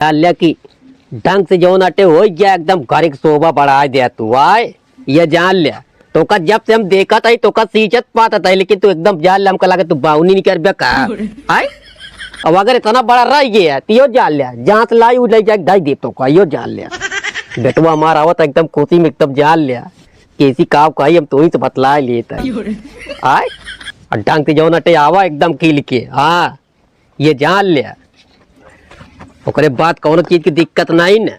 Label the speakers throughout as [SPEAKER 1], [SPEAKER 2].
[SPEAKER 1] डालिया की ढंग से जो नटे हो गया एकदम घर की शोभा बढ़ा दिया तू आए ये जान लिया। तो का जब से हम देखा था तो का सीजत पाता था लेकिन तू एकदम जान लिया हमको लगा तू बाउनी नहीं कर बे का आए। अब अगर इतना बड़ा रह गया है तो यो जान लिया जहाँ से लाई उड़ जाए ढाई दे तो का यो जान लिया बेटवा हमारा आवत एकदम खुशी में एकदम जान लिया कैसी काव कही हम तो ही से बतला लिए था आए। और ढंग से जो नटे आवा एकदम खिल के हाँ ये जान लिया। ओकरे बाद कौन चीज की दिक्कत नहीं न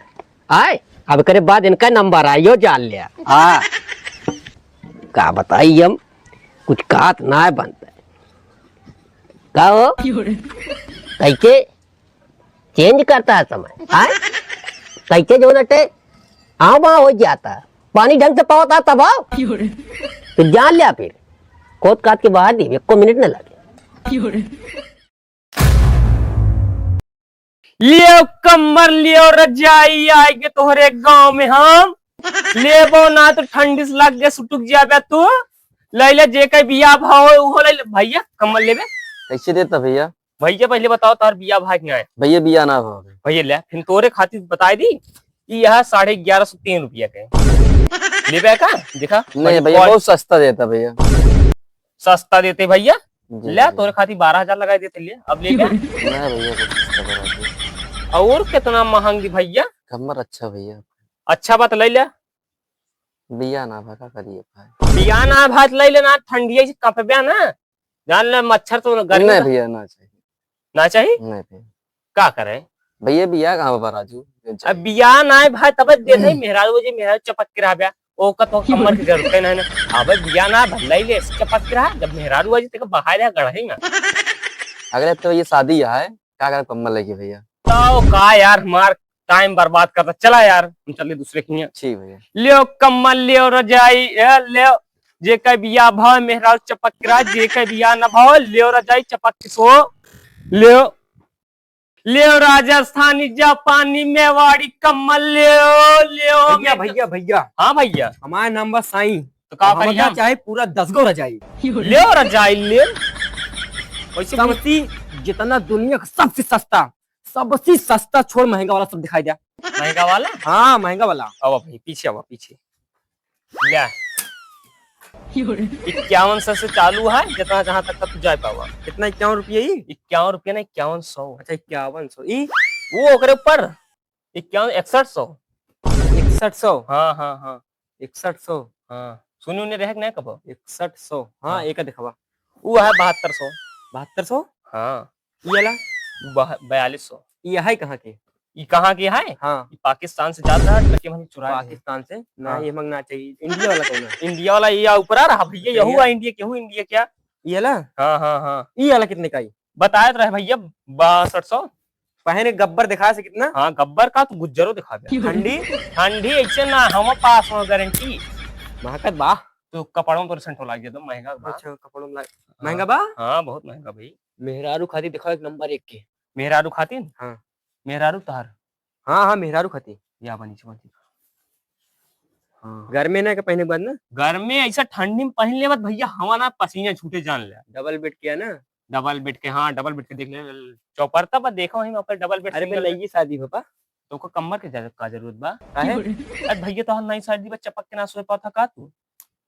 [SPEAKER 1] आए। अब करे बाद इनका नंबर आयो जान लिया हाँ का बताई हम कुछ कात ना बनता है का हो कैसे चेंज करता है समय आए कैसे जो नटे हाँ वहाँ हो जाता पानी ढंग से पाता तब आओ तो जान लिया फिर खोद काट के बाहर दी 1 मिनट न लगे।
[SPEAKER 2] लियो कमर लियो रजाई आएगे तोहरे गांव में हम लेबो ना तो ठंडी से लग गए सुटुक जाबे तू ले ले जे के बिया भाव हो ले भैया कमर लेबे
[SPEAKER 3] कैसे देता भैया?
[SPEAKER 2] भैया पहले बताओ तार बिया भाई क्या है
[SPEAKER 3] भैया बिया ना भाव
[SPEAKER 2] भैया ले फिर तोरे खातिर बताई दी कि यह 1150 रुपया के लेबे का देखा
[SPEAKER 3] नहीं भैया बहुत सस्ता देता भैया।
[SPEAKER 2] सस्ता देते भैया ले तोरे खातिर 12,000 लगाई देते ले अब ले
[SPEAKER 3] नहीं भैया कुछ सस्ता करा दे।
[SPEAKER 2] और कितना महंगी भैया
[SPEAKER 3] कमर अच्छा भैया
[SPEAKER 2] अच्छा बात ले ले
[SPEAKER 3] बिया ना भागा करिए भाई
[SPEAKER 2] बिया ना भात ले लेना ठंडी से कपबे ना जान ले मच्छर तो गर्मी
[SPEAKER 3] नहीं भैया ना चाहिए
[SPEAKER 2] ना चाहिए
[SPEAKER 3] नहीं भैया
[SPEAKER 2] का करे
[SPEAKER 3] भैया बिया कहाँ पर राजू
[SPEAKER 2] अब बिया ना भाई तब दे दे मेहरारू जी मेहरारू चपक के रहा ओ का तो कमर के जरूरत है ना अब बिया ना भलाई ले चपक के रहा जब मेहरारू जी तेरे बाहर गढ़े ना
[SPEAKER 3] अगले तो ये शादी है क्या कर कम्बल लेके भैया
[SPEAKER 2] तो का यार हमार टाइम बर्बाद करता चला यार हम चले दूसरे की
[SPEAKER 3] ठीक भैया
[SPEAKER 2] लियो कम्बल लियो रजाई लियो जे का बिया भाव मेहरारू चपक के रहा जे का बिया ना भाव लियो रजाई चपक के सो लियो लियो राजस्थानी जापानी मेवाड़ी कम्बल लियो लियो
[SPEAKER 4] भैया भैया भैया
[SPEAKER 2] हाँ भैया
[SPEAKER 4] हमारा नाम बस साई
[SPEAKER 2] तो का
[SPEAKER 4] हम
[SPEAKER 2] करिए
[SPEAKER 4] चाहे पूरा 10 गो रजाई
[SPEAKER 2] लियो रजाई लियो वैसे
[SPEAKER 4] सबसे जितना दुनिया का सबसे सस्ता छोड़ महंगा वाला सब दिखाई दिया।
[SPEAKER 2] महंगा वाला
[SPEAKER 4] हाँ महंगा वाला
[SPEAKER 2] अब भाई पीछे अब पीछे लिया 5100 से चालू है जितना जहाँ तक तू जा पावा
[SPEAKER 4] कितना 51 रुपये ही
[SPEAKER 2] 51 रुपया ना 5100
[SPEAKER 4] अच्छा 5100 ई
[SPEAKER 2] वो ओकरे ऊपर 6100
[SPEAKER 4] 6100
[SPEAKER 2] हाँ हाँ हाँ
[SPEAKER 4] 6100
[SPEAKER 2] हाँ सुनी उन्हें रह नहीं कब
[SPEAKER 4] 6100 हाँ एक दिखावा
[SPEAKER 2] वो है 7200
[SPEAKER 4] 7200
[SPEAKER 2] हाँ
[SPEAKER 4] ये वाला
[SPEAKER 2] 4200
[SPEAKER 4] ये है कहाँ के
[SPEAKER 2] ये कहाँ की है
[SPEAKER 4] हाँ
[SPEAKER 2] पाकिस्तान से जाता है ट्रक में चुराया है।
[SPEAKER 4] पाकिस्तान से ना
[SPEAKER 2] हाँ।
[SPEAKER 4] ये मंगना चाहिए इंडिया वाला कौन है
[SPEAKER 2] इंडिया वाला ये ऊपर आ रहा भैया यहू है इंडिया केहू इंडिया क्या
[SPEAKER 4] ये वाला
[SPEAKER 2] हाँ हाँ हाँ
[SPEAKER 4] ये वाला कितने का ही
[SPEAKER 2] बताया तो रहे भैया 6200
[SPEAKER 4] पहले गब्बर दिखा से कितना
[SPEAKER 2] हाँ गब्बर का तो गुज्जरो दिखा दे
[SPEAKER 4] ठंडी
[SPEAKER 2] ठंडी ऐसे ना हम पास हो गारंटी
[SPEAKER 4] महकत बा
[SPEAKER 2] तो कपड़ों तो रिसेंट हो लग गया तो महंगा बा।
[SPEAKER 4] अच्छा कपड़ों में महंगा बा
[SPEAKER 2] हाँ बहुत महंगा भाई
[SPEAKER 4] मेहरारू खाती दिखाओ 1 नंबर 1 के
[SPEAKER 2] मेहरारू खातिन
[SPEAKER 4] हाँ
[SPEAKER 2] मेहरारू तार
[SPEAKER 4] हाँ हाँ मेहरारू खाती
[SPEAKER 2] या बनी चमती हाँ
[SPEAKER 4] घर में ना के पहने के बाद ना
[SPEAKER 2] घर में ऐसा ठंडी में पहन ले मत भैया हवा ना पसीना छूटे जान ले
[SPEAKER 4] डबल बेड किया ना
[SPEAKER 2] डबल बेड के हाँ डबल बेड के देख ले चौपर तब देखो वहीं ऊपर डबल बेड
[SPEAKER 4] अरे मैं नई शादी हो पा
[SPEAKER 2] तो को कमर के का जरूरत बा
[SPEAKER 4] काहे
[SPEAKER 2] अरे भैया तो नई शादी बा चपक के ना सोए पाता का तू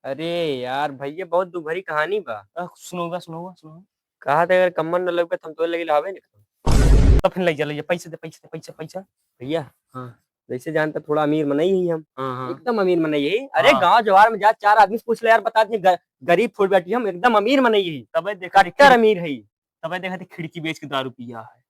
[SPEAKER 4] अरे यार भैया बहुत दुभरी कहानी बा
[SPEAKER 2] सुनोगा सुनोगा सुनो
[SPEAKER 4] कहा था अगर कमर न लगे तो हम तो लगे लावे नहीं
[SPEAKER 2] तो फिर ले चलिए पैसे दे पैसे दे पैसे पैसा
[SPEAKER 4] भैया
[SPEAKER 2] हाँ
[SPEAKER 4] जैसे जानता थोड़ा अमीर मनाई ही हम
[SPEAKER 2] हाँ
[SPEAKER 4] एकदम अमीर मनाई है अरे
[SPEAKER 2] हाँ।
[SPEAKER 4] गांव जवार में जा 4 आदमी से पूछ ले यार बता दिए गरीब थोड़ी बैठी हम एकदम अमीर मनाई है
[SPEAKER 2] तब देखा
[SPEAKER 4] कट्टर अमीर है
[SPEAKER 2] तब देखा थी खिड़की बेच के दारू पिया है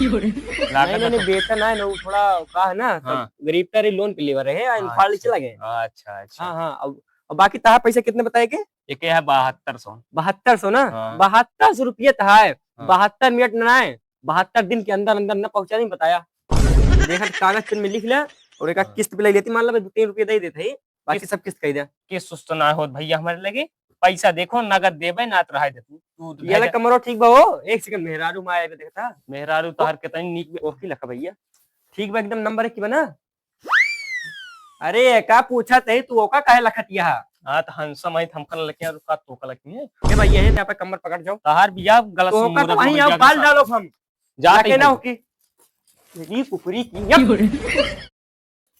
[SPEAKER 4] नहीं नहीं बेटा ना वो थोड़ा का है ना
[SPEAKER 2] हाँ।
[SPEAKER 4] गरीब का लोन पे लेवर है फाड़ चला गए
[SPEAKER 2] अच्छा अच्छा
[SPEAKER 4] हाँ हाँ अब बाकी तहा पैसा कितने बताए के
[SPEAKER 2] एक है 7200
[SPEAKER 4] 7200 ना
[SPEAKER 2] हाँ।
[SPEAKER 4] 7200 रुपये था है
[SPEAKER 2] हाँ।
[SPEAKER 4] 72 मिनट ना है 72 दिन के अंदर अंदर न पहुंचा नहीं बताया देखा कागज पेन में लिख लिया और एक किस्त पे ले लेती मान लो 2-3 रुपये दे देते है बाकी सब किस्त कह दिया
[SPEAKER 2] के सुस्त ना हो भैया हमारे लगे पैसा देखो नगद देबे ना तो रह दे तू
[SPEAKER 4] ये वाला कमरो ठीक बा हो एक सेकंड मेहरारू माया पे देखता
[SPEAKER 2] मेहरारू तोहर के तनी नीक
[SPEAKER 4] ओके लखा भैया ठीक बा एकदम नंबर 1 की बना अरे का पूछा तही तू ओका काहे लखतिया
[SPEAKER 2] हाँ तो हंसम है थमकल लकिया रुका तो कल लकिया
[SPEAKER 4] ए भैया है यहाँ पे कमर पकड़ जाओ
[SPEAKER 2] तोहर बिया गलत
[SPEAKER 4] तो ओका तो वहीं आओ बाल डालो हम
[SPEAKER 2] जाते
[SPEAKER 4] जाके ना होकी
[SPEAKER 2] मेरी कुकरी की यप।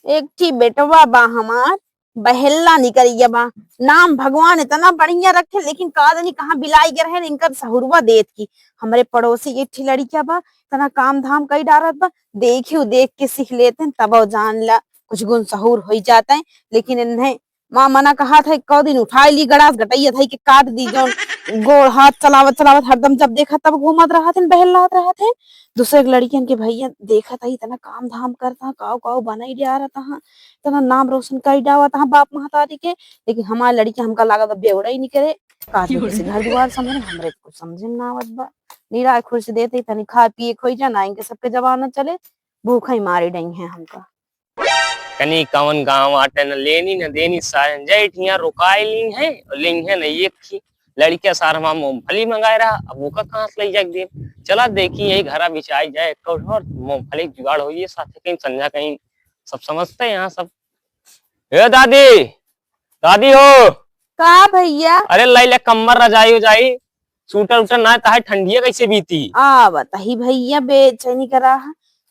[SPEAKER 5] एक ठी बेटवा बा हमार बहेला निकलिया बा। नाम भगवान इतना बढ़िया रखे लेकिन का जानी कहाँ बिलाई के रहे इनकर सहुरवा देत की। हमारे पड़ोसी एक ठी लड़किया बा तना काम धाम कई डारत बा। देखियो देख के सीख लेते हैं तब वो जान ला कुछ गुण सहूर हो जाता है। लेकिन इन्हें माँ मना कहा था कौ दिन उठाई ली गड़ास गटैया था कि काट दी जो गोड़ हाथ चलावत चलावत हरदम जब देखा तब घूमत रहा थे बहलात रहा थे। दूसरे लड़कियन के भैया देखा था इतना काम धाम करता काव काव बनाई जा रहा था इतना नाम रोशन कर डावा था बाप महतारी के। लेकिन हमारी लड़की हमका लागत बेवड़ा ही नहीं करे काहे से घर द्वार समझ हमरे को समझ में ना आवत बा। नीरा खुश देते तनी खा पिए खोई जाना इनके सबके जवाना चले भूखा ही मारी डई है हमका।
[SPEAKER 2] कनी कवन गांव आटे न लेनी न देनी सायन जैठिया रुकाई ली है और ली है न एक थी लड़किया सार हम मूंगफली मंगाए रहा अब वो का कहां से ले जाए दे। चला देखी यही घरा बिछाई जाए एक और मूंगफली जुगाड़ हो ये साथे कहीं संध्या कहीं सब समझते हैं यहाँ सब। ए दादी दादी हो
[SPEAKER 5] का भैया
[SPEAKER 2] अरे लाई ले कम्बर रजाई हो जाई सूटर उटर ना ताहे ठंडिया कैसे बीती।
[SPEAKER 5] आ बताही भैया बेचैनी करा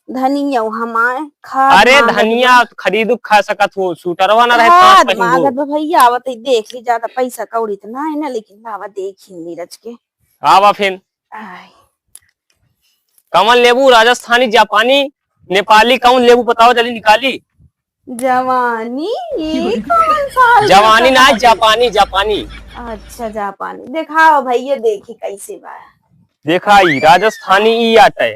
[SPEAKER 5] धनिया हमारे खा
[SPEAKER 2] अरे धनिया खरीदू खा सकत हो सूटरवा ना रहे
[SPEAKER 5] खाद
[SPEAKER 2] तो
[SPEAKER 5] मांगत बा भैया आवत ही देख ली ज्यादा पैसा कौड़ी तो ना है ना लेकिन लावा देखी नीरज के।
[SPEAKER 2] आवा फिर
[SPEAKER 5] आय,
[SPEAKER 2] कमल लेबू राजस्थानी जापानी नेपाली कौन लेबू बताओ जल्दी निकाली।
[SPEAKER 5] जवानी ये कौन सा
[SPEAKER 2] जवानी ना जापानी जापानी।
[SPEAKER 5] अच्छा जापानी दिखाओ भैया देखी कैसे बा।
[SPEAKER 2] देखा ई राजस्थानी ई आटे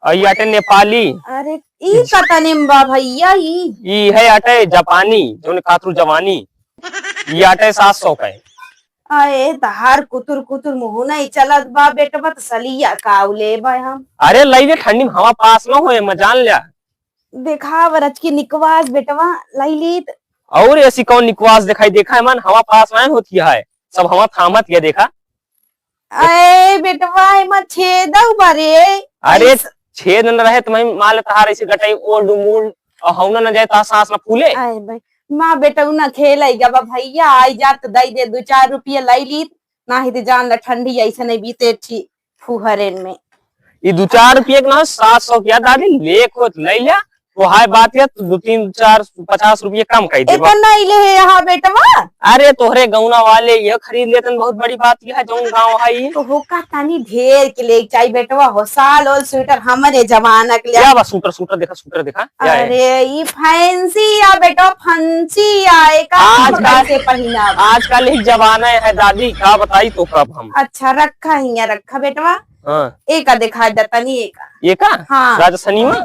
[SPEAKER 2] और आटे नेपाली
[SPEAKER 5] अरे ई कतनिम बा भैया
[SPEAKER 2] ई है आटे जापानी जो खातरू जवानी ई आटे 700 का है।
[SPEAKER 5] अरे तहार कुतुर कुतुर मुंह नहीं चलत बा बेटा बत सलिया काउले बा हम।
[SPEAKER 2] अरे लई दे ठंडी में हवा पास ना होए मजान लिया
[SPEAKER 5] देखा बरच की निकवास बेटवा लैलीत
[SPEAKER 2] और ऐसी कौन निकवास दिखाई देखा है मन हवा पास में होती है सब हवा थामत गया देखा।
[SPEAKER 5] अरे बेटवा एमा छेदऊ बारे।
[SPEAKER 2] अरे छेद न रहे तुम्हें माल तहार ऐसे गटाई ओल्ड मूल और हौना न जाए ता सांस न फूले।
[SPEAKER 5] अरे भाई माँ बेटा ना खेल गबा भैया आई जात दई दे 2-4 रुपया लैली ना ही जान ला ठंडी ऐसे नहीं बीते थी फुहरेन में।
[SPEAKER 2] ये 2-4 रुपये ना 700 किया दादी लेको ले लिया वो हाय बात है 2-3-4-50 रुपये कम कर दे
[SPEAKER 5] इतना ही ले यहाँ बेटवा।
[SPEAKER 2] अरे तोहरे गौना वाले ये खरीद लेते बहुत बड़ी बात यह है जो गाँव है
[SPEAKER 5] तो होका तानी ढेर के ले चाहिए बेटवा हो साल और स्वेटर हमारे जमाना के लिए।
[SPEAKER 2] क्या बस सूटर सूटर देखा क्या है?
[SPEAKER 5] अरे ये फैंसी या बेटा फंसी आए का
[SPEAKER 2] आजकल
[SPEAKER 5] से पहना।
[SPEAKER 2] आजकल ही जमाना है दादी क्या बताई तो कब हम।
[SPEAKER 5] अच्छा रखा ही रखा बेटवा
[SPEAKER 2] हाँ
[SPEAKER 5] एक दिखा देता नहीं एक
[SPEAKER 2] ये का
[SPEAKER 5] हाँ
[SPEAKER 2] राजस्थानी में।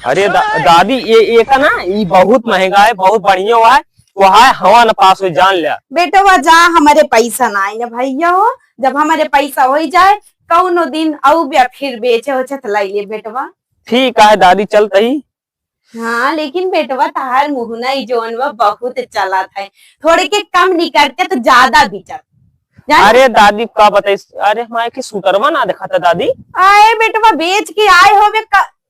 [SPEAKER 2] अरे दादी ये का ना ये बहुत महंगा है बहुत बढ़िया हुआ है वो है हवा न पास हो जान लिया।
[SPEAKER 5] बेटवा जा हमारे पैसा ना आई ना भैया हो जब हमारे पैसा हो जाए कौनो दिन औ फिर बेचे हो तो लाई ले बेटवा।
[SPEAKER 2] ठीक है दादी चलते ही।
[SPEAKER 5] हाँ लेकिन बेटवा तार मुहना ही जोन वो बहुत चला था थोड़े के कम नहीं करते तो ज्यादा बिचत।
[SPEAKER 2] अरे दादी का बताई अरे हमारे की सूटरवा ना देखा था दादी।
[SPEAKER 5] आए बेटवा बेच के आए हो बे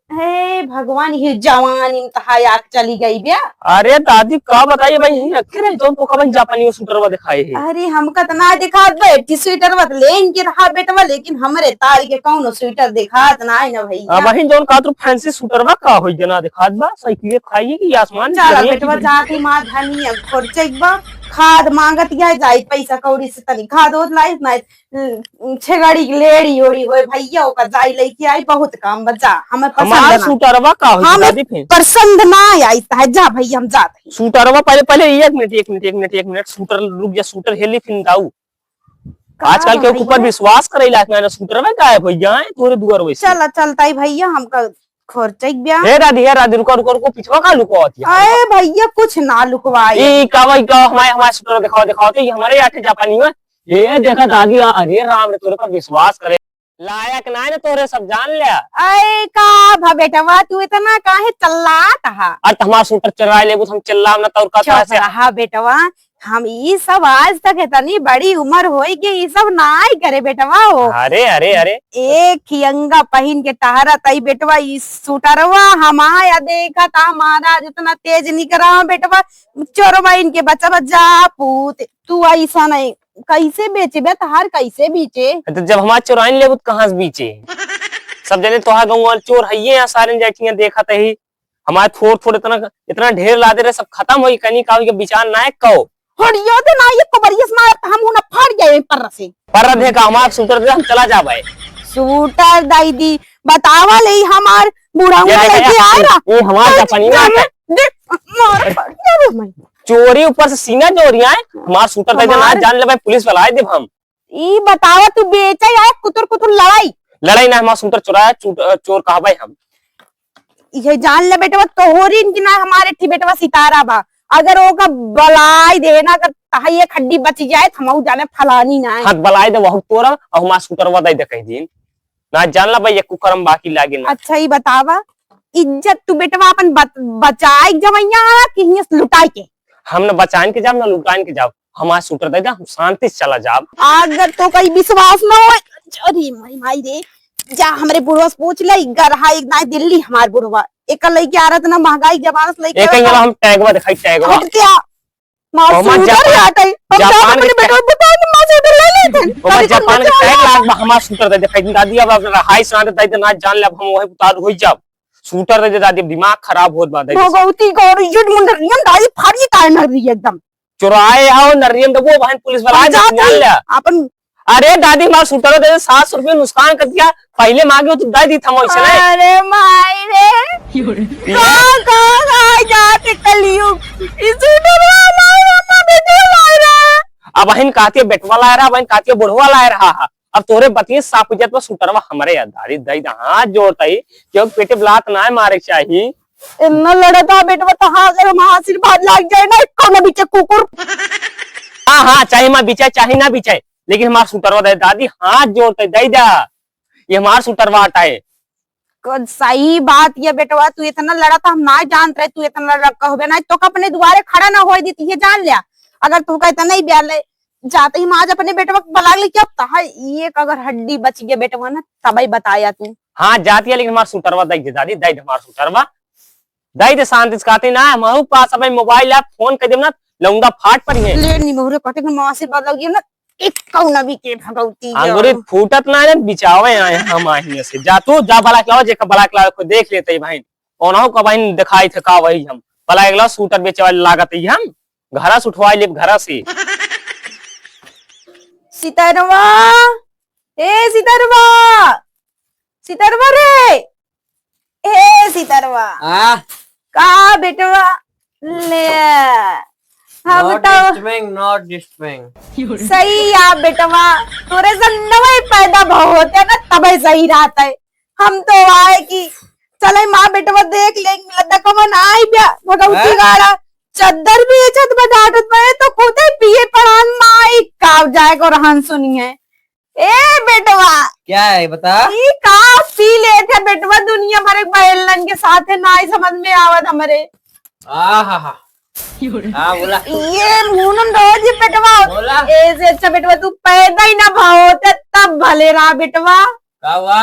[SPEAKER 5] हे भगवान ये जवान इम्तहा आग चली गई ब्या।
[SPEAKER 2] अरे दादी का बताइए भाई यही रखे रहे तो कब जापानी में सूटरवा दिखाए है।
[SPEAKER 5] अरे हमका तो ना दिखा बैठी स्वेटर मत लेन के रहा बेटवा लेकिन हमारे तार के कौन स्वेटर दिखा ना है ना भैया।
[SPEAKER 2] वही जोन का तो फैंसी सूटरवा का हो जना दिखा बा साइकिल खाइए कि आसमान
[SPEAKER 5] चला बेटवा जाती माँ धनिया खर्चे बा खाद मांगत जाए पैसा कौड़ी से तनी खाद हो लाई ना छेगड़ी लेड़ी ओड़ी होए भैया ओका जाई लेके आई बहुत काम बचा हमें
[SPEAKER 2] हमारा
[SPEAKER 5] पसंद
[SPEAKER 2] सूटरवा का हो दादी फिर
[SPEAKER 5] पसंद ना आई है जा भैया हम जाते हैं।
[SPEAKER 2] सूटरवा पहले 1 मिनट सूटर रुक जा सूटर हेली फिर दाऊ आजकल के ऊपर विश्वास करे मैंने सूटरवा का है भैया तोरे दुआर वैसे
[SPEAKER 5] चला चलता है भैया हमका खर्चे ब्याह।
[SPEAKER 2] हे राधी रुको पिछवा का लुको होती है।
[SPEAKER 5] अरे भैया कुछ ना लुकवाए
[SPEAKER 2] ये का हमारे सूटर दिखाओ तो ये हमारे आटे जापानी में ये देखा दादी अरे राम ने तोरे पर विश्वास करे लायक ना है तोरे सब जान लिया।
[SPEAKER 5] अरे का भा बेटवा तू इतना काहे चल्लात हा
[SPEAKER 2] और हमारा सूटर चलवाए ले हम चिल्ला ना तो का
[SPEAKER 5] चुप रहा बेटवा हम ये सब आज तक इतनी बड़ी उम्र होई कि ये सब ना ही करे बेटवा हो।
[SPEAKER 2] अरे अरे अरे
[SPEAKER 5] एक खियंगा पहन के टहरा तई बेटवा इस सूटरवा हमाया देखा था महाराज इतना तेज नहीं करा बेटवा चोरवा इनके बच्चा बच्चा पूत तू ऐसा नहीं कैसे बेचे बे तहार कैसे बेचे।
[SPEAKER 2] तो जब हमारे चुराइन ले कहाँ से बीचे सब जने तो गाँव वाले चोर है यहाँ सारे जाटियां देखा ही हमारे थोड़ थोड़ इतना इतना ढेर ला दे रहे सब खत्म हो कहीं का विचार ना है कहो
[SPEAKER 5] हड़ियो तो ना ये कबरियस मार हम उन्हें फाड़ गए पर से
[SPEAKER 2] पर दे का हमारा सूटर दे हम चला जा भाई
[SPEAKER 5] शूटर दादी बतावा ले हमार बुढ़ा
[SPEAKER 2] ये देखा
[SPEAKER 5] लेके आ रहा
[SPEAKER 2] ये हमारा जापानी में आता है
[SPEAKER 5] देख मार पड़ गया रे मैं
[SPEAKER 2] चोरी ऊपर से सीना चोरियां है हमारा सूटर दे ना जान ले भाई पुलिस वाला है देव हम
[SPEAKER 5] ई बतावा तू बेचा या कुतुर कुतुर
[SPEAKER 2] लड़ाई ना हमारा सूटर चुराया चोर कहा भाई हम
[SPEAKER 5] ये जान ले बेटा तोहरी इनकी ना हमारे ठी बेटा सितारा बा अगर ओका बलाई देना कर तहा ये खड्डी बच जाए थमाऊ जाने फलानी ना है
[SPEAKER 2] हाथ बलाई दे वह तोरा और हमारा सूटर वदाई दे कहीं दिन ना जान ला भाई ये कुकरम बाकी लागे ना
[SPEAKER 5] अच्छा ही बतावा इज्जत तू बेटा अपन बचाए जमैया कि हियस लुटाई के
[SPEAKER 2] हमने बचान के जाब ना लुटान के जाब हमारा सूटर दे हम शांति से चला जाब
[SPEAKER 5] अगर तो कहीं विश्वास ना हो अरे माई रे जा हमरे बुढ़वा से पूछ ले गरहा एक ना दिल्ली हमार बुढ़वा एक लइके आ रहा ना महंगाई जमानत लइके
[SPEAKER 2] एक हम टैगवा दिखाई टैगवा
[SPEAKER 5] क्या मार सूटर आते हम
[SPEAKER 2] जापान
[SPEAKER 5] अपने बेटा बता दे मार सूटर ले लेते
[SPEAKER 2] ओ जापान के टैग लाग हमारा सूटर दे दिखाई दादी अब हाई सुना दे ना जान ले हम वही उतार हो जाब सूटर दे दादी दिमाग खराब होत बा दे
[SPEAKER 5] भगवती गौरी जुट मुंडरियन दाई फाड़ी ताय न रही एकदम
[SPEAKER 2] चुराए आओ नरियम वो बहन पुलिस वाला जान ले
[SPEAKER 5] अपन
[SPEAKER 2] अरे दादी हमारा सूटर दे 700 रुपए नुकसान कर दिया पहले मांगे तो दादी थमो इसने
[SPEAKER 5] अरे माई रे कहां जाके कलयुग इस सूटर हमारे मम्मा बेटे ला रहा
[SPEAKER 2] अब बहन कातिया बेटवा ला रहा बहन कातिया बुढ़वा ला रहा अब तोरे बतिये साफ इज्जत पर सूटरवा हमारे दादी दई हाथ जोड़ता ही क्यों पेटे ब्लात ना मारे चाहिए
[SPEAKER 5] इतना लड़ता बेटवा तो हाँ अगर हम आशीर्वाद लाग जाए ना कौन बीचे कुकुर
[SPEAKER 2] हाँ चाहे मैं बिचाए चाहे ना बिचाए लेकिन हमारा सूटरवा दे दादी हाथ जोड़ते दई दा ये हमारा सूटरवा हटाए
[SPEAKER 5] सही बात ये बेटवा तू इतना लड़ा था हम ना जानत रहे तू इतना लड़ा कहबे ना तो अपने दुआरे खड़ा ना होए दी ये जान लिया अगर तू कहता नहीं ब्याह ले जाते ही आज अपने बेटवा बला ले क्या तहा एक अगर हड्डी बच गया बेटवा ना तभी बताया तू
[SPEAKER 2] हाँ जाती है लेकिन हमारा सूटरवा दई दे दादी दई दे हमारा सूटरवा दई दे शांति से कहते ना हमारे पास अब मोबाइल ऐप फोन कर देम ना लौंगा फाट पर है
[SPEAKER 5] ले नी मोहरे कहते कि मां से बदल गया ना एक कौन भी के भगवती
[SPEAKER 2] अंगुरी फूटत ना है बिचावे आए हम आहिए से जा तू जा बला क्लाव जे बला क्लाव को देख लेते भाई ओनाहु का भाई दिखाई थे का वही हम बला एक सूटर बेचे वाले लागत ही हम घरा से उठवा ले घरा से
[SPEAKER 5] सितारवा ए सितारवा सितारवा रे ए सितारवा का बेटवा ले हाँ बताओ
[SPEAKER 4] नॉट डिस्टर्बिंग
[SPEAKER 5] सही या बेटवा तोरे से नवे पैदा भाव होते हैं ना तबे सही रहता है हम तो आए कि चले माँ बेटवा देख लेंगे लद्दा कमन आई ब्या भगवती गाड़ा चद्दर भी छत बजाटत में तो खुद ही पिए पढ़ान माई काव जाए को रहन सुनिए ए बेटवा
[SPEAKER 4] क्या है बता
[SPEAKER 5] ई का पी ले थे बेटवा दुनिया भर के बहलन के साथ है ना ही समझ में आवत हमरे
[SPEAKER 4] हाँ बोला
[SPEAKER 5] ये मुनन रोज ही बेटवा
[SPEAKER 4] बोला
[SPEAKER 5] ऐसे अच्छा बेटवा तू पैदा ही ना भाव होते तब भले रहा बेटवा
[SPEAKER 4] का हुआ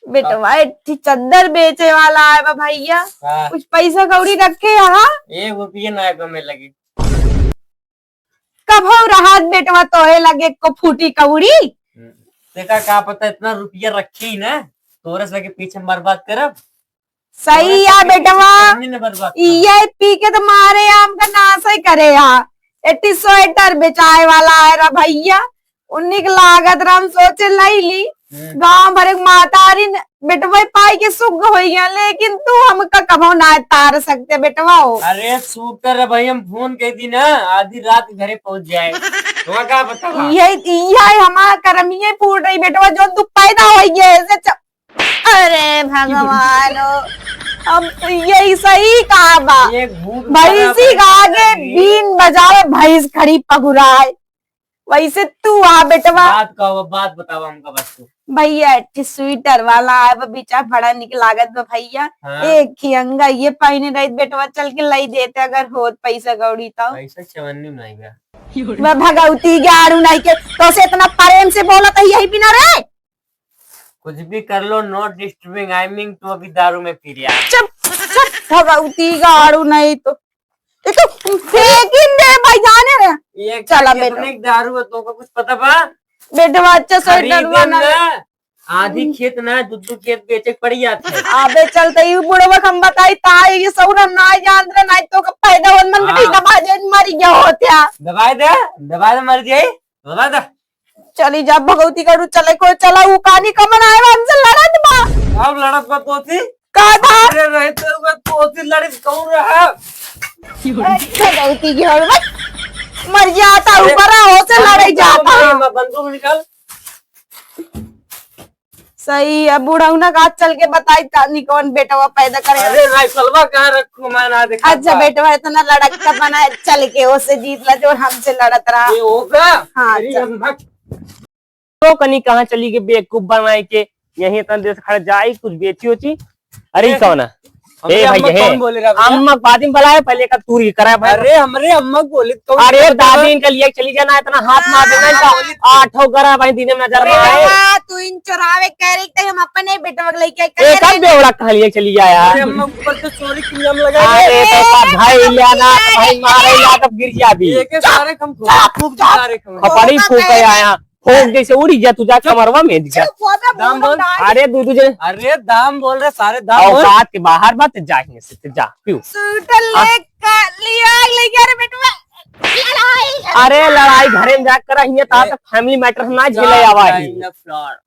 [SPEAKER 5] बेटवा इतनी चद्दर बेचे वाला है बा भैया
[SPEAKER 4] हाँ।
[SPEAKER 5] कुछ पैसा कौड़ी रखे यहाँ
[SPEAKER 4] 1 रुपये ना कमे लगी
[SPEAKER 5] कब हो रहा बेटवा तोहे लगे को फूटी कौड़ी
[SPEAKER 4] देखा का पता इतना रुपया रखी ही ना तोरे से के पीछे बर्बाद करब
[SPEAKER 5] सही या बेटवा
[SPEAKER 4] ने बर्बाद
[SPEAKER 5] ये पी के तो मारे आम का नाश ही करे यहाँ इतनी स्वेटर बेचाए वाला है रा भैया उन्हीं की लागत राम सोचे लाई ली गांव भर एक मातारी बेटवा पाई के सुख हो गया लेकिन तू हमका कभो ना तार सकते बेटवा हो
[SPEAKER 4] अरे सूटर भाई हम फोन कह दी ना आधी रात घरे पहुंच जाए तो क्या बता
[SPEAKER 5] यही हमारा कर्म ये फूट रही बेटवा जो तू पैदा हो गया अरे भगवान अब तो यही सही कहा बा भैंसी का आगे बीन बजावे भैंस खड़ी पगुराए वैसे तू आ बेटवा
[SPEAKER 4] बात बताओ हमका बस तू
[SPEAKER 5] भैया स्वेटर वाला है वो बेचा बड़ा निक लागत बा भैया
[SPEAKER 4] हाँ।
[SPEAKER 5] एक खियंगा ये पहने रही बेटवा चल के लाई देते अगर होत पैसा कौड़ी तो
[SPEAKER 4] पैसा चवन्नी नहीं गया
[SPEAKER 5] वह भगवती गाड़ू नहीं के तो से इतना प्रेम से बोला तो यही बिना रे
[SPEAKER 4] कुछ भी कर लो नॉट डिस्टर्बिंग आई मीन तू अभी दारू में पी रहा
[SPEAKER 5] चुप चुप भगवती गाड़ू नहीं तो ये तो फेंकिन दे भाई जाने रे
[SPEAKER 4] ये
[SPEAKER 5] चला
[SPEAKER 4] कितने दारू है तो कुछ पता पा
[SPEAKER 5] बेटवा अच्छा स्वेटर वाला
[SPEAKER 4] आधी खेत ना दुद्दू खेत बेचे के पड़ी जाते हैं।
[SPEAKER 5] आबे चलते ही बुढ़वा हम बताई ताई ये सौरा ना जान रे नहीं तो पैदा वन मन कटी दबा जे मर गया होत्या।
[SPEAKER 4] दबाई दे मर जाए दबा दे।
[SPEAKER 5] चली जा भगवती करू चले कोई चला वो कहानी कमन आए हमसे लड़त बा।
[SPEAKER 4] अब लड़त बा तोती
[SPEAKER 5] का था
[SPEAKER 4] अरे रहते हुए तोती लड़त कौन रहा।
[SPEAKER 5] भगवती की हर मर जाता ऊपर हो से लड़ाई जाता।
[SPEAKER 4] बंदूक निकाल।
[SPEAKER 5] सही है बूढ़ा ना का चल के बताई तानी कौन बेटा पैदा करे।
[SPEAKER 4] अरे राइफलवा कहाँ रखो मैं ना देखा।
[SPEAKER 5] अच्छा बेटा इतना लड़कता बना चल के उससे जीत ला जो हमसे लड़त रहा।
[SPEAKER 4] ये होगा।
[SPEAKER 5] हाँ
[SPEAKER 4] अरे
[SPEAKER 5] चल।
[SPEAKER 4] हम भाग।
[SPEAKER 2] तो कनी कहाँ चली गई बेवकूफ बनाए के यही इतना देर से खड़े जाई कुछ बेची होची। अरे ये कौन है? ए भाई
[SPEAKER 4] अम्मा
[SPEAKER 2] है
[SPEAKER 4] कौन बोले रहा भैया?
[SPEAKER 2] अम्मा बादिम बुलाए पहले का तू ही करा भाई।
[SPEAKER 4] अरे हमरे अम्मा बोले तो
[SPEAKER 2] अरे दादी इनके लिए चली जाना इतना हाथ मार देना इनका आठों करा भाई दिन में नजर में आए।
[SPEAKER 5] तू इन चुरावे कह रही थी हम अपने बेटा के लेके
[SPEAKER 2] एक अब बेवड़ा कहा लिए चली गया यार।
[SPEAKER 4] अरे अम्मा ऊपर से चोरी की नियम लगा
[SPEAKER 2] अरे तो का भाई लियाना तो भाई मारे या तब गिर गया भी।
[SPEAKER 4] ये के सारे कम खूब सारे कम
[SPEAKER 2] खपड़ी फूक आया फूक जैसे उड़ी जा तुझा कमरवा में दिखा।
[SPEAKER 4] दाम बोल।
[SPEAKER 2] अरे दू तुझे
[SPEAKER 4] अरे दाम बोल रहे सारे दाम बोल।
[SPEAKER 2] औकात के बाहर बात जाएंगे से जा क्यों।
[SPEAKER 5] सूटर लेकर लिया लेके अरे बेटा लड़ाई।
[SPEAKER 2] अरे लड़ाई घरे में जाकर हिया ता तक फैमिली मैटर हम ना झेले आवा है।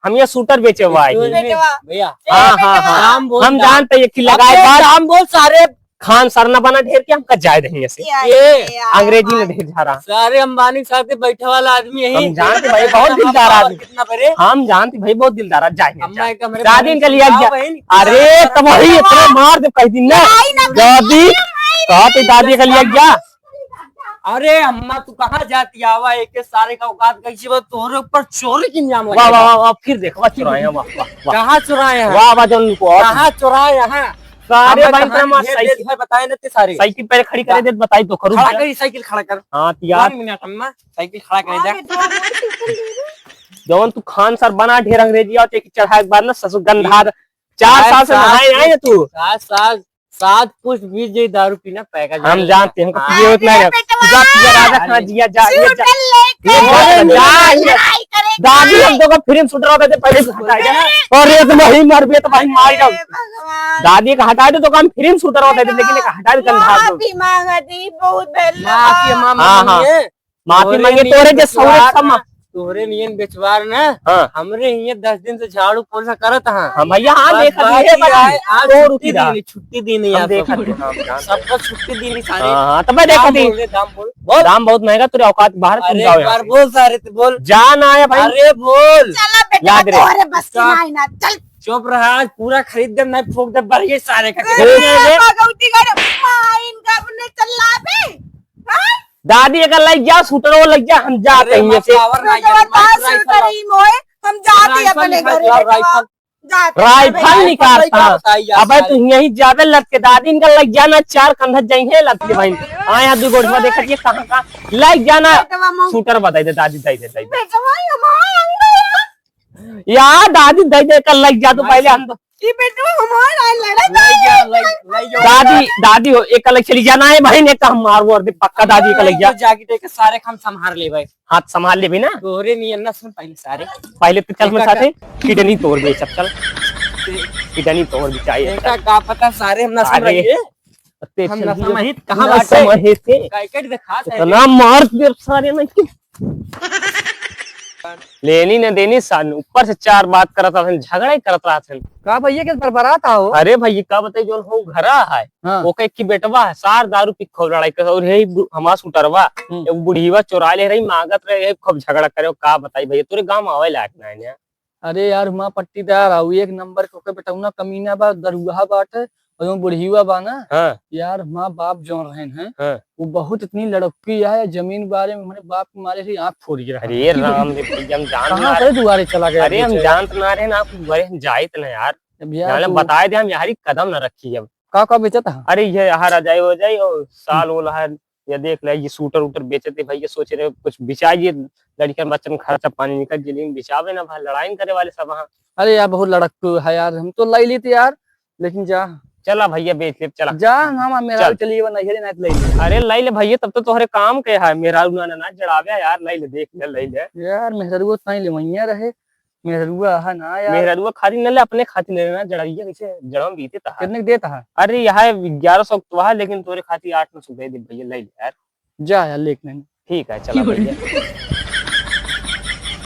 [SPEAKER 2] हम ये शूटर बेचे हुआ है।
[SPEAKER 4] भैया
[SPEAKER 2] हाँ हाँ हाँ
[SPEAKER 4] दाम बोल।
[SPEAKER 2] हम जानते ये कि लगाए
[SPEAKER 4] अबे
[SPEAKER 2] बात
[SPEAKER 4] दाम बोल सारे
[SPEAKER 2] खान सरना बना ढेर के हमका जाए देंगे से
[SPEAKER 4] ये
[SPEAKER 2] अंग्रेजी में ढेर जा रहा।
[SPEAKER 4] सारे अंबानी के साथ बैठे वाला आदमी यही।
[SPEAKER 2] हम जानते भाई बहुत दिलदार आदमी।
[SPEAKER 4] कितना बड़े
[SPEAKER 2] हम जानते भाई बहुत दिलदार जाएंगे
[SPEAKER 4] अम्मा एक हमारे
[SPEAKER 2] दादी इनका लिया
[SPEAKER 4] हाँ
[SPEAKER 2] गया।
[SPEAKER 4] बहन।
[SPEAKER 2] अरे तब वही इतना मार दे कह दिन ना दादी कहते दादी का लिया गया।
[SPEAKER 4] अरे अम्मा तू कहाँ जाती आवा एक के सारे का औकात कैसी बात तोहरे ऊपर चोरी की नियम
[SPEAKER 2] वाह
[SPEAKER 4] लगा।
[SPEAKER 2] वाह वाह फिर देखो चुराए वाह वाह वाह
[SPEAKER 4] कहाँ चुराए हैं
[SPEAKER 2] वाह वाह जो उनको और
[SPEAKER 4] कहाँ चुराए यहाँ
[SPEAKER 2] सारे
[SPEAKER 4] हमें
[SPEAKER 2] भाई
[SPEAKER 4] कहाँ
[SPEAKER 2] तेरा
[SPEAKER 4] ढेर
[SPEAKER 2] साइकिल
[SPEAKER 4] देर बताए ना ते सारे
[SPEAKER 2] साइकिल पहले खड़ी करे दे बताई तो करूँ
[SPEAKER 4] खड़ा कर साइकिल खड़ा कर
[SPEAKER 2] हाँ यार
[SPEAKER 4] 1 मिनट अम्मा साइकिल खड़ा कर दे।
[SPEAKER 2] जवन तू खान सर बना ढेर अंग्रेजी और चढ़ाए के बाद ना ससुर गंधा 4 साल से नहाए आए तू।
[SPEAKER 4] 7 पुष्ट 20 जी दारू पीना पैका
[SPEAKER 2] हम जानते हैं हमको पिए उतना है जा पिया राजा खाना जिया जा ये जा दादी हम तो का फिल्म शूटर होते थे पहले से हटाए जा और ये तो वही मर भी तो भाई मार जाओ दादी का हटाए तो हम फिल्म शूटर होते थे लेकिन एक हटा दे गंधा
[SPEAKER 5] माफी मांगा थी बहुत बेला
[SPEAKER 4] माफी अम्मा
[SPEAKER 2] हाँ, हाँ।
[SPEAKER 4] मांगी है।
[SPEAKER 2] माफी मांगे तोरे जे सौरे समा
[SPEAKER 4] तोहरे नियन बेचवार ना
[SPEAKER 2] हाँ
[SPEAKER 4] हमरे ये 10 दिन से झाड़ू पोछा करत हां
[SPEAKER 2] हम भैया हाँ
[SPEAKER 4] बस
[SPEAKER 2] देखा
[SPEAKER 4] बात
[SPEAKER 2] है
[SPEAKER 4] ये है, आज
[SPEAKER 2] तो
[SPEAKER 4] छुट्टी
[SPEAKER 2] रुकी रहा
[SPEAKER 4] दी छुट्टी दी नहीं
[SPEAKER 2] हम
[SPEAKER 4] आप
[SPEAKER 2] देखा
[SPEAKER 4] सबको।
[SPEAKER 2] थे, हम जानते।
[SPEAKER 4] सबका छुट्टी दी नहीं सारे
[SPEAKER 2] हाँ हाँ, तब मैं देखा
[SPEAKER 4] दाम
[SPEAKER 2] थी
[SPEAKER 4] बोल रहे, दाम बोल
[SPEAKER 2] दाम बहुत महंगा तेरे औकात बाहर तुम
[SPEAKER 4] अरे
[SPEAKER 2] जाओ
[SPEAKER 4] एक बार
[SPEAKER 2] यहाँ
[SPEAKER 4] बोल सारे तो बोल
[SPEAKER 2] से। जान आया भाई
[SPEAKER 4] अरे बोल
[SPEAKER 5] चला बेटा
[SPEAKER 2] याद रहे।
[SPEAKER 5] तोरे बस की नहीं ना चल
[SPEAKER 4] चुप रहा आज पूरा खरीद दे नहीं फूक दे बढ़िया सारे का
[SPEAKER 5] भगवती कर माइन का अपने चला बे हां
[SPEAKER 2] दादी अगर लग जा शूटर वो लग जा हम जाते हैं यहाँ से
[SPEAKER 4] पावर ना
[SPEAKER 5] जबरदस्त करी मोए हम जाते अपने घर
[SPEAKER 4] राइफल
[SPEAKER 2] राइफल निकालता अबे तू यही जावे लग के दादी इनका लग जाना 4 कंधा जाइए लग के भाई हाँ यहाँ 2 गोठवा देखा ये कहाँ का लग जाना शूटर बताई दे दादी दे दे
[SPEAKER 5] बेटा भाई हमारा
[SPEAKER 2] यार दादी दे कर लग जा तो पहले हम तो
[SPEAKER 5] ये बेटा हमारा लड़ा
[SPEAKER 2] दादी दादी हो एक अलग चली जाना है भाई ने कहा मार वो दे पक्का दादी का लग जा
[SPEAKER 4] जाके के सारे हम संभाल ले भाई
[SPEAKER 2] हाथ संभाल ले भी ना
[SPEAKER 4] तोहरे नियन ना सुन पहले सारे
[SPEAKER 2] पहले तो चल मेरे साथ है किडनी तोड़ दे सब चल किडनी तोड़ भी चाहिए
[SPEAKER 4] इनका का पता सारे हम ना सुन
[SPEAKER 2] अरे,
[SPEAKER 4] रहे हम ना समझी कहां
[SPEAKER 2] ना
[SPEAKER 4] बाटे
[SPEAKER 2] समझे थे
[SPEAKER 4] कैकेट दिखा
[SPEAKER 2] इतना मार दे सारे ना कि लेनी न देनी सन ऊपर से 4 बात करत रहा झगड़ा ही करत रहा था
[SPEAKER 4] का भैया के बरबरात आओ
[SPEAKER 2] अरे भाई का बताई जो हो घरा है
[SPEAKER 4] हाँ।
[SPEAKER 2] वो कह की बेटवा है सार दारू पी खो लड़ाई कर और यही हमार सुटरवा एक बुढ़ीवा चोरा ले रही मांगत रहे खूब झगड़ा करे का बताई भैया तोरे गांव में आवे लायक ना है
[SPEAKER 4] अरे यार हुआ पट्टीदार आऊ एक नंबर के बेटौना कमीना बा दरुआ बाटे और वो बुढ़ीवा बा ना
[SPEAKER 2] हाँ
[SPEAKER 4] यार माँ बाप जो रहे हैं
[SPEAKER 2] हाँ।
[SPEAKER 4] वो बहुत इतनी लड़की है जमीन बारे में हमारे बाप के मारे से आँख फोड़ गिरा
[SPEAKER 2] अरे राम दे भैया हम जान
[SPEAKER 4] कहाँ
[SPEAKER 2] ना
[SPEAKER 4] से दुआरे चला गया
[SPEAKER 2] अरे हम जानत ना रहे ना दुआरे हम जाइत ना यार
[SPEAKER 4] यार
[SPEAKER 2] बताए दे हम यारी कदम न रखी अब
[SPEAKER 4] का बेचा था
[SPEAKER 2] अरे ये यहाँ आ जाए हो जाए और साल वो है ये देख ले ये सूटर उटर बेचते भाई ये सोच रहे कुछ बिछाइए लड़कियां बच्चन खर्चा पानी निकल जे लेकिन बिछावे ना भाई लड़ाई करे वाले सब वहाँ
[SPEAKER 4] अरे यार बहुत लड़क है यार हम तो लाई लेते यार लेकिन जा
[SPEAKER 2] चला भैया बेच ले चला
[SPEAKER 4] जा हम मेरा
[SPEAKER 2] चल।
[SPEAKER 4] चलिए नहीं नहीं ले ले।
[SPEAKER 2] अरे लाई ले भैया तब तो तोहरे काम के है मेरा उन्होंने ना जड़ावे यार लाई ले देख ले लाई ले
[SPEAKER 4] यार मेहरगो ताई ले वहीं रहे
[SPEAKER 6] मेहरुआ है ना यार।
[SPEAKER 2] मेहरुआ खाती न ले, अपने खाती ले लेना, जड़ैया कैसे जड़ में बीते था।
[SPEAKER 6] कितने देता है?
[SPEAKER 2] अरे यहाँ 1100 तो है, लेकिन तोरे खाती 800 दे दे भैया, ले ले यार।
[SPEAKER 6] जा यार लेके नहीं।
[SPEAKER 2] ठीक है चला भैया।